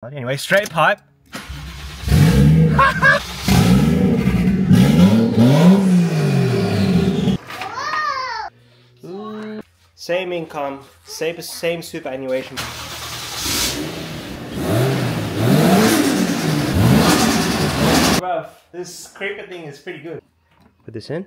Anyway, straight pipe. Same income, same superannuation. Bro, this creeper thing is pretty good. Put this in.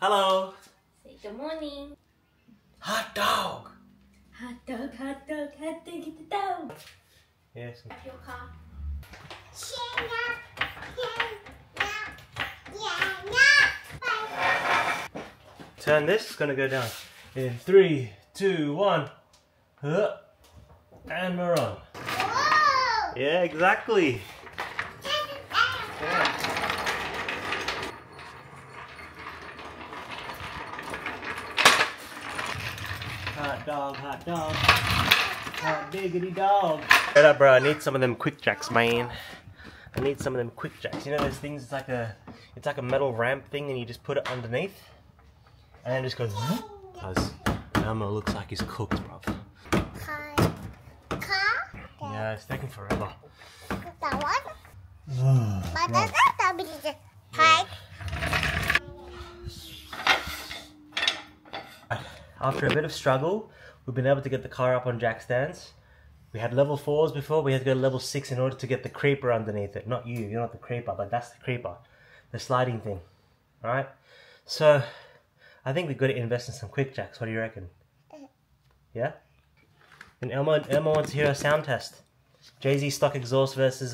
Hello. Say good morning. Hot dog. Hot dog, hot dog, hot dog, get the dog. Yes. Your car. Turn this, it's gonna go down. In 3, 2, 1. And we're on. Whoa! Yeah, exactly. Yeah. Hot dog, hot dog. Hot diggity dog. Shut up, bro. I need some of them quick jacks, man. I need some of them quick jacks. You know those things, it's like a metal ramp thing and you just put it underneath. And then it just goes, because Elmo looks like he's cooked, bro. Yeah, it's taking forever. After a bit of struggle, we've been able to get the car up on jack stands. We had level 4s before, we had to go to level 6 in order to get the creeper underneath it. Not you, you're not the creeper, but that's the creeper. The sliding thing, alright? So, I think we've got to invest in some quick jacks. What do you reckon? Yeah? And Elmo wants to hear a sound test. Jay-Z stock exhaust versus,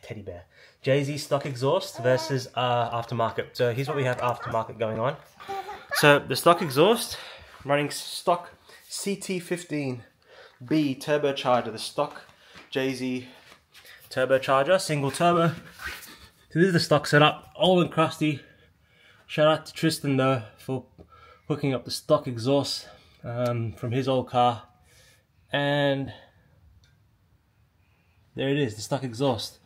teddy bear. Jay-Z stock exhaust versus aftermarket. So here's what we have aftermarket going on. So the stock exhaust, running stock CT15B turbocharger, the stock Jay-Z turbocharger, single turbo. So this is the stock setup, old and crusty. Shout out to Tristan though for hooking up the stock exhaust from his old car. And there it is, the stock exhaust.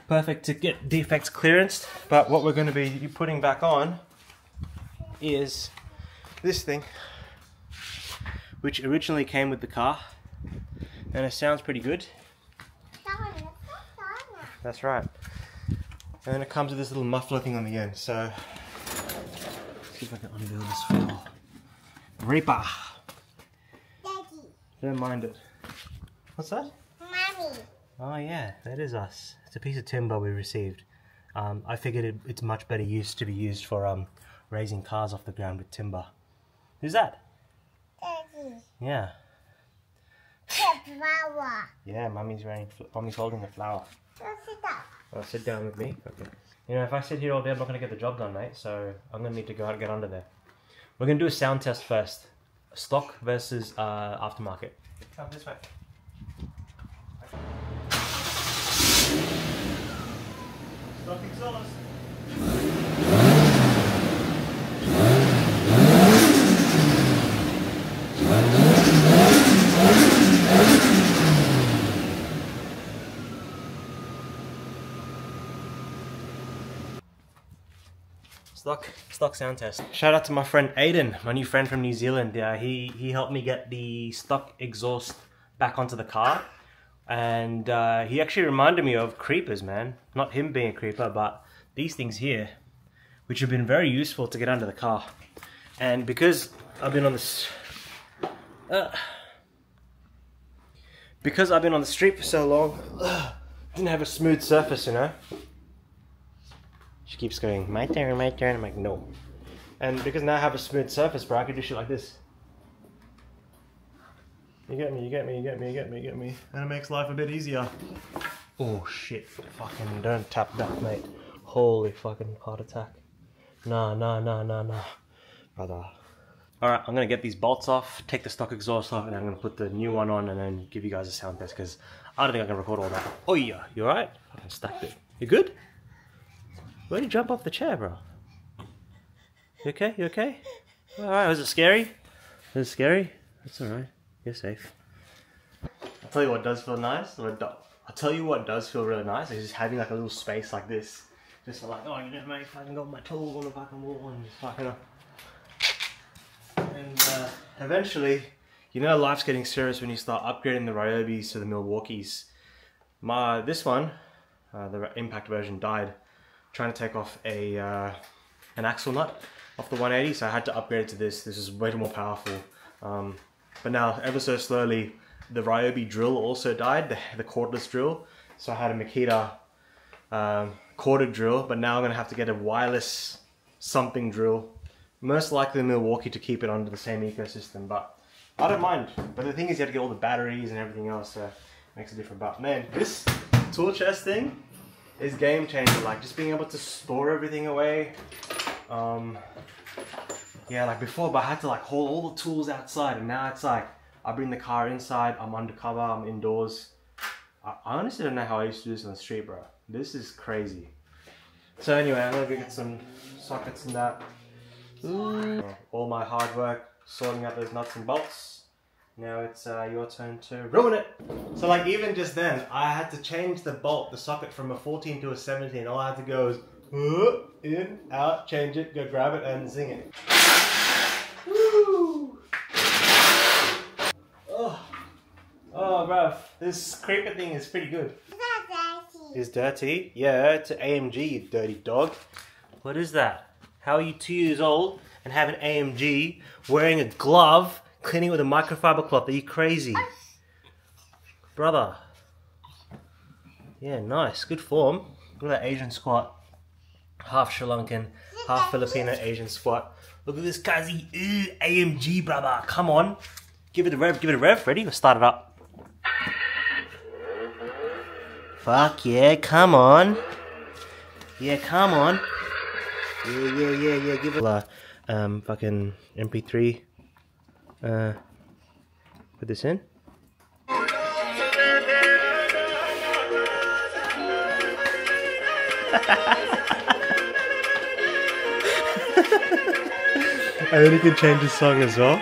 Perfect to get defects clearanced, but what we're going to be putting back on is this thing, which originally came with the car, and it sounds pretty good. That's right. And then it comes with this little muffler thing on the end, so let's see if I can unveil this file. Reaper! Daddy. Don't mind it. What's that? Mommy. Oh yeah, that is us. It's a piece of timber we received. I figured it's much better use to be used for raising cars off the ground with timber. Who's that? Daddy. Yeah. The flower. Yeah, Mummy's holding the flower. Sit down. Oh, sit down with me? Okay. You know, if I sit here all day, I'm not going to get the job done, mate. So I'm going to need to go out and get under there. We're going to do a sound test first. Stock versus aftermarket. Come this way. Stock exhaust. Stock sound test. Shout out to my friend Aiden, my new friend from New Zealand. He helped me get the stock exhaust back onto the car. And he actually reminded me of creepers, man. Not him being a creeper, but these things here, which have been very useful to get under the car. And because I've been on this, because I've been on the street for so long, didn't have a smooth surface, you know. She keeps going, my turn, my turn. I'm like, no. And because now I have a smooth surface, bro, I can do shit like this. You get me, you get me, you get me, you get me, you get me. And it makes life a bit easier. Oh shit, fucking don't tap that, mate. Holy fucking heart attack. Nah. Brother. Alright, I'm gonna get these bolts off, take the stock exhaust off, and I'm gonna put the new one on and then give you guys a sound test because I don't think I can record all that. Oh yeah, you alright? I stacked it. You good? Why'd you jump off the chair, bro? You okay? You okay? Alright, was it scary? Was it scary? That's alright. You're safe. I'll tell you what does feel nice. I'll tell you what does feel really nice is just having like a little space like this. Just like, oh, you know, mate, if I can got my tools on the fucking wall and just fucking and eventually, you know, life's getting serious when you start upgrading the Ryobis to the Milwaukees. This one, the impact version, died trying to take off an axle nut off the 180, so I had to upgrade it to this. This is way more powerful. But now, ever so slowly, the Ryobi drill also died, the cordless drill. So I had a Makita corded drill, but now I'm going to have to get a wireless something drill. Most likely Milwaukee to keep it under the same ecosystem, but I don't mind. But the thing is you have to get all the batteries and everything else, so it makes a difference. But man, this tool chest thing is game changer. Like just being able to store everything away. Yeah, like before, but I had to like haul all the tools outside, and now it's like I bring the car inside, I'm undercover, I'm indoors. I honestly don't know how I used to do this on the street, bro. This is crazy. So anyway, I'm gonna go get some sockets and that. All my hard work sorting out those nuts and bolts. Now it's your turn to ruin it. So like even just then, I had to change the socket from a 14 to a 17. All I had to go is in, out, change it, go grab it and zing it. Woo! Oh, bruv, this creeper thing is pretty good. It's dirty? Yeah, it's an AMG, you dirty dog. What is that? How are you 2 years old and have an AMG wearing a glove, cleaning it with a microfiber cloth? Are you crazy? Brother. Yeah, nice. Good form. Look at that Asian squat. Half Sri Lankan, half Filipino Asian squat. Look at this Kazi AMG, brother. Come on. Give it a rev, give it a rev. Ready? Let's start it up. Fuck yeah, come on. Yeah, come on. Yeah, give it a fucking MP3. Put this in. And then you can change the song as well.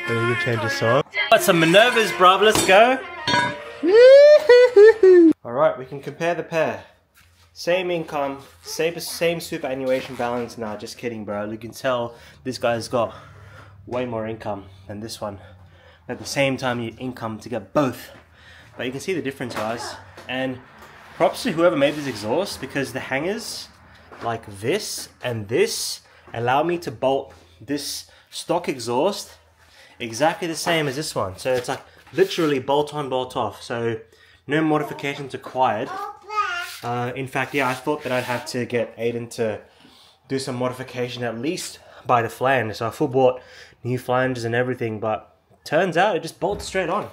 And then you can change the song. Got some Minervas, bruv, let's go. Alright, we can compare the pair. Same income, same superannuation balance. Nah, just kidding, bro. You can tell this guy's got way more income than this one. At the same time, you income to get both. But you can see the difference, guys. And props to whoever made this exhaust, because the hangers like this and this allow me to bolt this stock exhaust exactly the same as this one. So it's like literally bolt on, bolt off. So no modifications required. In fact, yeah, I thought that I'd have to get Aiden to do some modification at least by the flange. So I full bought new flanges and everything, but turns out it just bolts straight on.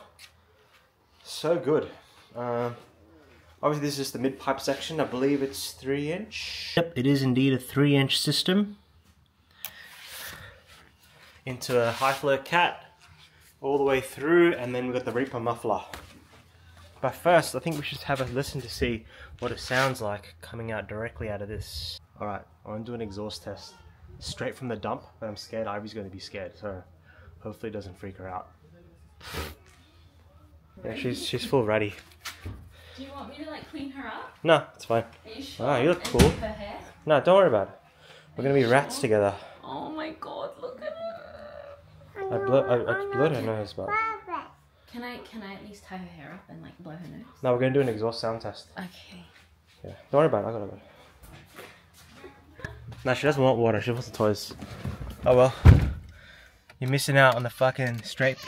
So good. Obviously this is just the mid-pipe section. I believe it's 3-inch. Yep, it is indeed a 3-inch system. Into a high flow cat all the way through, and then we've got the Reaper muffler. But first, I think we should have a listen to see what it sounds like coming out directly out of this. Alright, I want to do an exhaust test. Straight from the dump, but I'm scared Ivy's going to be scared, so hopefully it doesn't freak her out. Yeah, she's full ready. Do you want me to like clean her up? No, it's fine. Are you sure? Oh, you look And cool. do her hair? No, don't worry about it. We're going to be rats together. Oh my god, look at her. I blurred her nose, but... Can I at least tie her hair up and like blow her nose? No, we're going to do an exhaust sound test. Okay. Yeah, don't worry about it, I got it. No, she doesn't want water, she wants the toys. Oh well. You're missing out on the fucking straight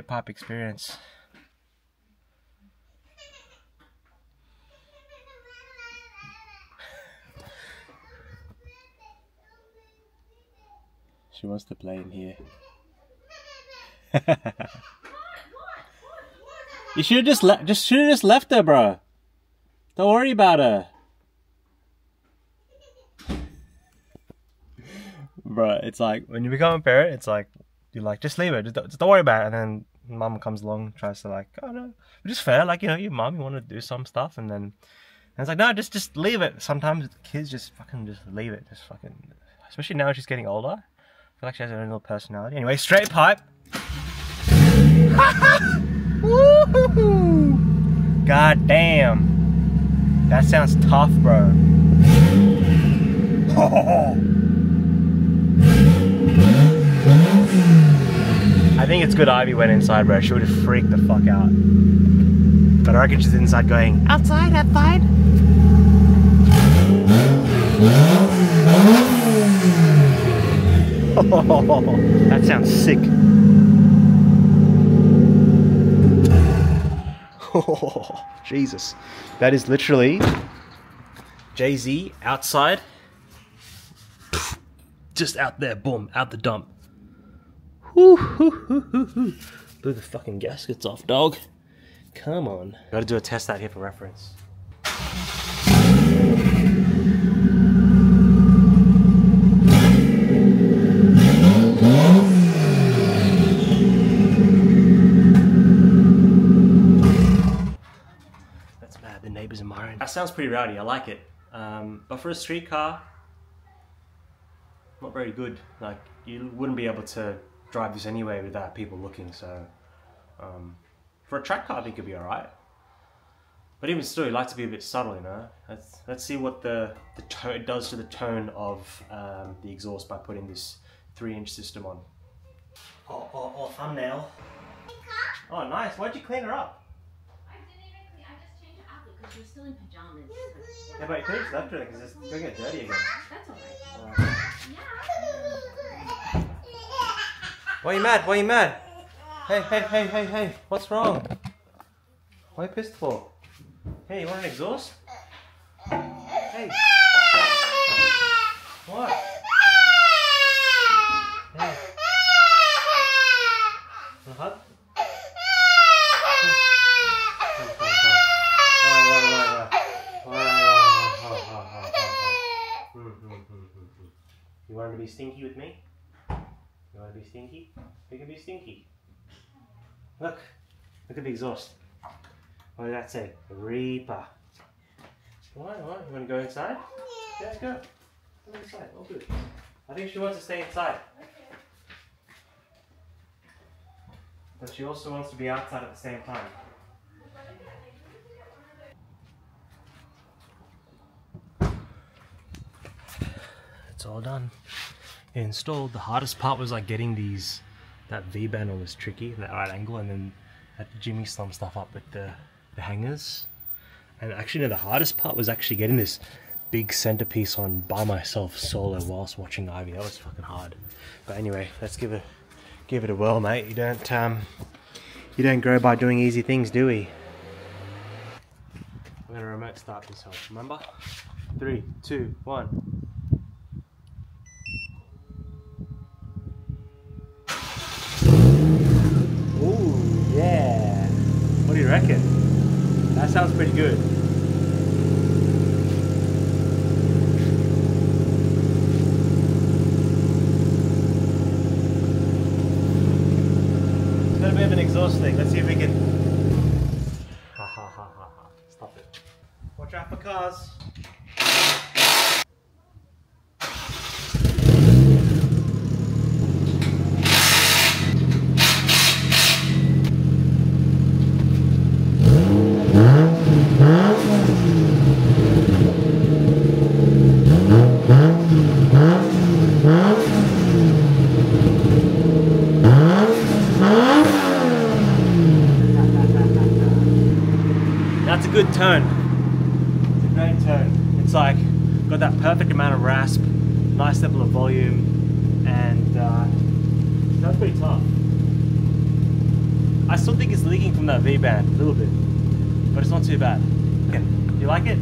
pipe experience. She wants to play in here. You should have just left her, bro. Don't worry about her. Bro, it's like when you become a parent, it's like you're like, just leave it, just don't worry about it. And then mum comes along, tries to like, oh no, which is fair. Like, you know, your mum, you want to do some stuff, and then it's like, no, just leave it. Sometimes kids just fucking just leave it, just fucking. Especially now she's getting older, I feel like she has her own little personality. Anyway, straight pipe. Woo-hoo-hoo. God damn, that sounds tough, bro. I think it's good Ivy went inside, bro. She would have freaked the fuck out. But I reckon she's inside going, outside, outside. Oh, that sounds sick. Oh, Jesus. That is literally Jay-Z outside. Just out there, boom, out the dump. Blew the fucking gaskets off, dog. Come on. Gotta do a test out here for reference. That's mad, the neighbors are mine. That sounds pretty rowdy, I like it. But for a street car, not very good. Like, you wouldn't be able to drive this anyway without people looking, so for a track car I think it'd be alright. But even still, you like to be a bit subtle, you know. Let's see what the tone it does to the tone of the exhaust by putting this 3-inch system on. Oh, thumbnail. Oh, nice. Why'd you clean her up? I didn't even clean. I just changed her outfit because you're still in pajamas. Yeah, but you could have just left her because it's gonna get dirty again. That's alright. Yeah. Why are you mad? Why are you mad? Hey, what's wrong? Why are you pissed for? Hey, you want an exhaust? Hey. What? Hey. Want a hug? You want to be stinky with me? You want to be stinky? You can be stinky. Look at the exhaust. What did that say? Reaper. What? You want to go inside? Yeah, go. Go inside. All good. I think she wants to stay inside. But she also wants to be outside at the same time. It's all done. Installed. The hardest part was like getting that V-band was tricky, that right angle, and then had Jimmy slum stuff up with the hangers. And actually, no, the hardest part was actually getting this big centerpiece on by myself solo whilst watching Ivy. That was fucking hard. But anyway, let's give it a whirl, mate. You don't grow by doing easy things, do we? I'm gonna remote start this help. Remember? 3, 2, 1. Ooh, yeah. What do you reckon? That sounds pretty good. It's got a bit of an exhaust thing. Let's see if we can. Ha ha ha ha ha. Stop it. Watch out for cars. That's a good tone. It's a great tone. It's like got that perfect amount of rasp, nice level of volume, and that's pretty tough. I still think it's leaking from that V-band a little bit, but it's not too bad. Okay. You like it?